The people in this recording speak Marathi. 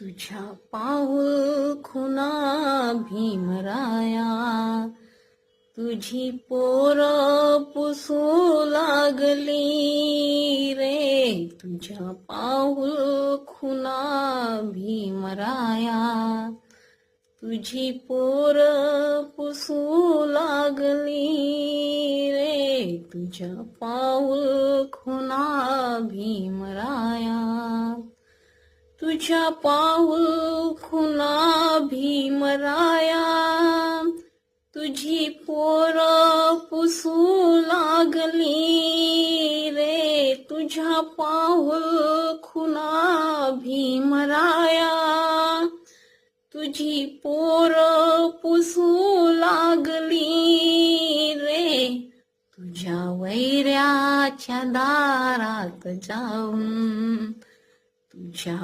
तुझ्या पाऊल खुना भीमराया, तुझी पोर पुसू लागली रे. तुझ्या पाऊल खुना भीमराया, तुझी पोर पुसू लागली रे. तुझ्या पाऊल खुना भीमराया, तुझ्या पाऊल खुना भीमराया, तुझी पोर पुसू लागली रे. तुझ्या पाऊल खुना भीमराया, तुझी पोर पुसू लागली रे. तुझ्या वैऱ्याच्या दारात जाऊन, तुझ्या